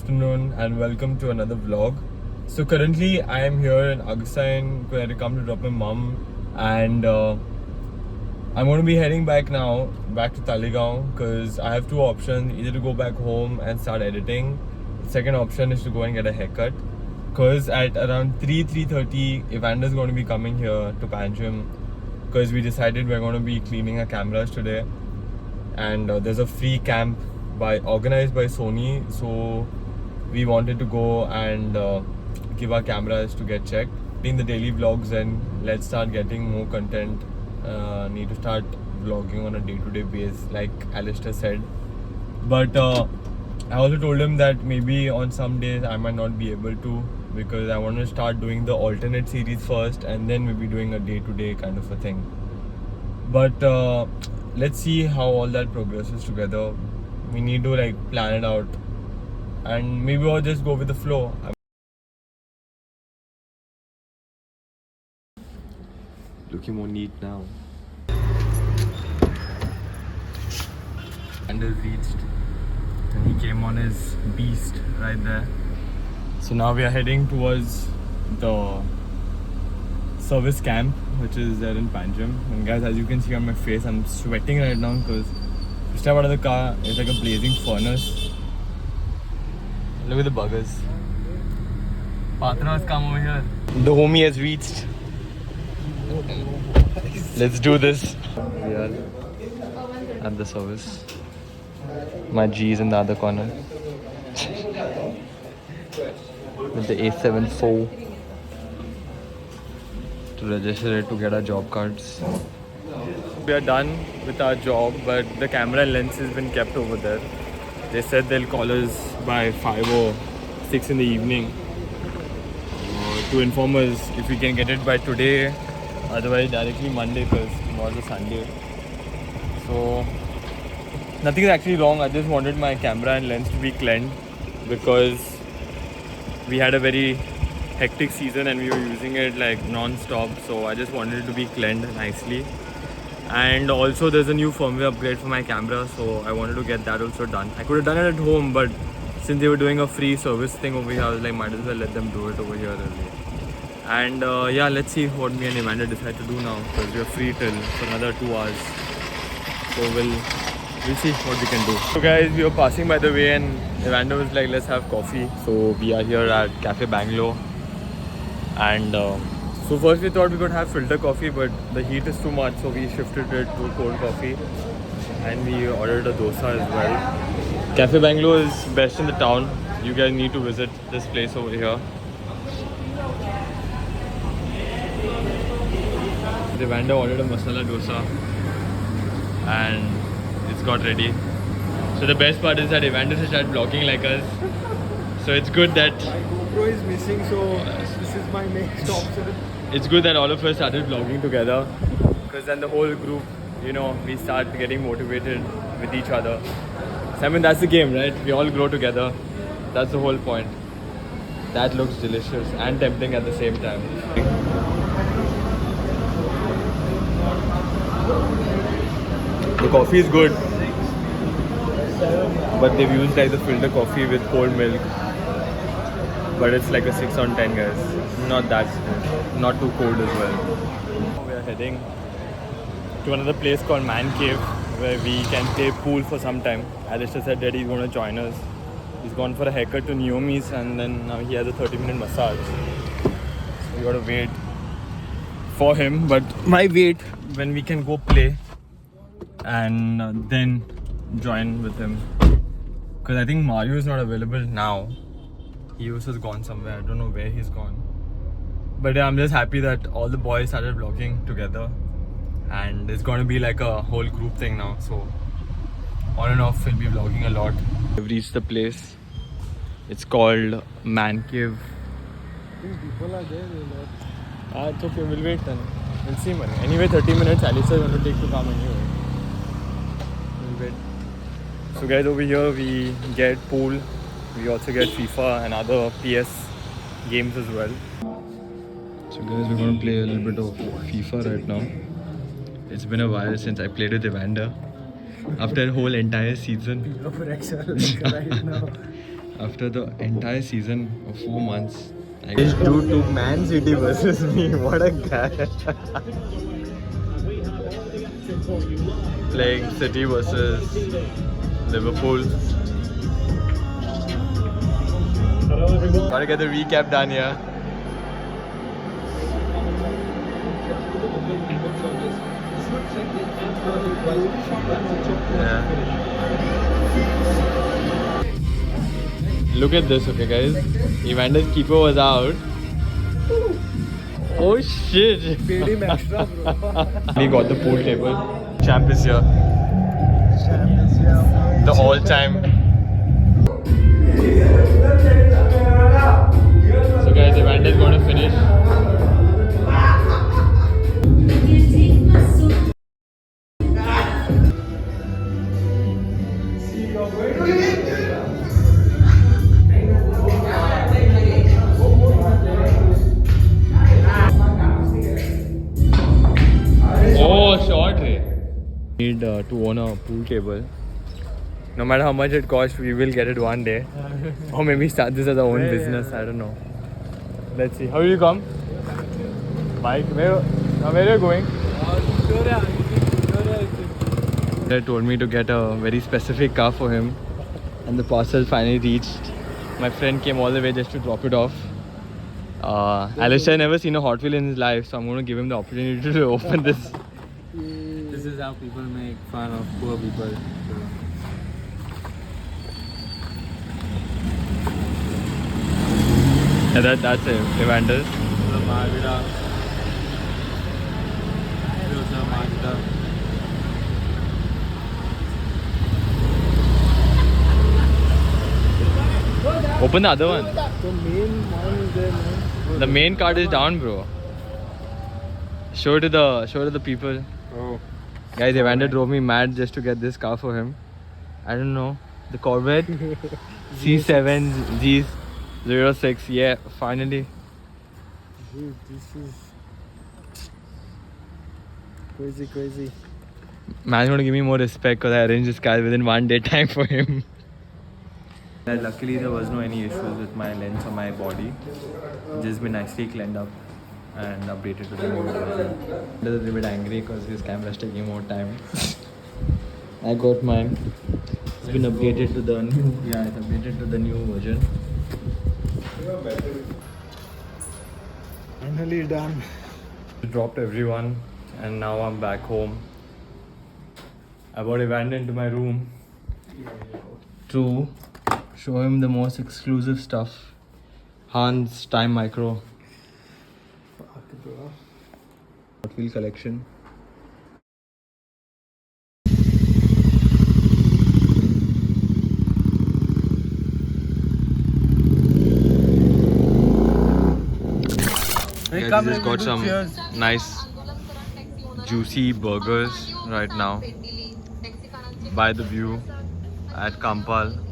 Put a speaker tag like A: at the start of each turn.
A: afternoon and welcome to another vlog. So currently I am here in Agsain where I come to drop my mum, and I'm going to be heading back now, back to Talegaon, because I have two options, either to go back home and start editing. The second option is to go and get a haircut, because at around 3:30 Evander is going to be coming here to Panjim, because we decided we're going to be cleaning our cameras today, and there's a free camp organized by Sony, so we wanted to go and give our cameras to get checked. In the daily vlogs, and let's start getting more content. Need to start vlogging on a day-to-day basis, like Alistair said. But I also told him that maybe on some days I might not be able to, because I want to start doing the alternate series first and then maybe doing a day-to-day kind of a thing. But let's see how all that progresses together. We need to like plan it out, and maybe I'll just go with the flow. Looking more neat now. And has reached, and he came on his beast right there. So now we are heading towards the service camp, which is there in Panjim. And guys, as you can see on my face, I'm sweating right now because we step out of the car, it's like a blazing furnace. Look at the buggers. Patra has come over here. The homie has reached. Let's do this. We are at the service. My G is in the other corner with the A74 to register it to get our job cards. We are done with our job, but the camera and lens has been kept over there. They said they'll call us by 5 or 6 in the evening to inform us if we can get it by today, otherwise directly Monday, because tomorrow's a Sunday. So nothing is actually wrong. I just wanted my camera and lens to be cleaned because we had a very hectic season and we were using it like non-stop, so I just wanted it to be cleaned nicely. And also there's a new firmware upgrade for my camera, so I wanted to get that also done. I could have done it at home, but since they were doing a free service thing over here, I was like, might as well let them do it over here early. And yeah, let's see what me and Evander decide to do now, because we are free till for another 2 hours. So we'll see what we can do. So guys, we were passing by the way and Evander was like, let's have coffee. So we are here at Cafe Bangalore. And so first we thought we could have filter coffee, but the heat is too much, so we shifted it to cold coffee. And we ordered a dosa as well. Cafe Bangalore is best in the town. You guys need to visit this place over here. Evander ordered a masala dosa and it's got ready. So the best part is that Evander has started vlogging like us. So it's good that
B: my GoPro is missing, so this is my next option.
A: It's good that all of us started vlogging together, because then the whole group, you know, we start getting motivated with each other. So, I mean, that's the game, right? We all grow together. That's the whole point. That looks delicious and tempting at the same time. The coffee is good, but they've used like the filter coffee with cold milk. But it's like a 6 on 10, guys. Not that, not too cold as well. We are heading to another place called Man Cave, where we can play pool for some time. Alistair said that he's going to join us. He's gone for a haircut to Naomi's, and then now he has a 30-minute massage. So we gotta wait for him. But why wait when we can go play and then join with him? Because I think Mario is not available now. He also has gone somewhere. I don't know where he's gone. But yeah, I'm just happy that all the boys started vlogging together. And it's going to be like a whole group thing now. So on and off, we'll be vlogging a lot. We've reached the place. It's called Man Cave.
B: I think people are there.
A: It's okay. We'll wait then. We'll see, man. Anyway, 30 minutes Alistair is going to take to come anyway. We'll wait. So guys, over here we get pool. We also get FIFA and other PS games as well. So guys, we're going to play a little bit of FIFA right now. It's been a while since I played with Evander. After a whole entire season.
B: Pressure right now.
A: after the entire season of 4 months. This dude took Man City versus me. What a guy. Playing City versus Liverpool. Gotta get the recap done here. Yeah. Look at this, okay, guys. Evander's keeper was out. Oh shit!
B: Paid him extra, bro.
A: We got the pool table. Champ is here. The all-time. So guys, Evander's going to finish. Oh, short. Need to own a pool table. No matter how much it costs, we will get it one day. Or maybe start this as our own business. I don't know. Let's see. How will you come? Bike? Where are you going? They told me to get a very specific car for him. And the parcel finally reached. My friend came all the way just to drop it off. Alistair never seen a Hot Wheel in his life, so I'm going to give him the opportunity to open this.
B: This is how people make fun of poor people.
A: Yeah, that's it. Evander.
B: Mazda.
A: Open the other one.
B: The main one is there, man.
A: The main card is down, bro. Show it to the people.
B: Oh.
A: Guys, Evander drove me mad just to get this car for him. I don't know. The Corvette C7 G06. Yeah, finally.
B: Dude, this is crazy.
A: Man's gonna give me more respect because I arranged this car within 1 day time for him. Luckily, there was no any issues with my lens or my body. Just been nicely cleaned up and updated to the new version. He's a little bit angry because his camera is taking more time. I got mine. It's been updated to the new. Yeah, it's updated to the new version.
B: Finally done.
A: Dropped everyone, and now I'm back home. I brought Evander into my room to show him the most exclusive stuff. Hans Time Micro
B: Fuck, bro.
A: Hot Wheel collection. Guys, we just got some nice juicy burgers right now by the view at Kampal.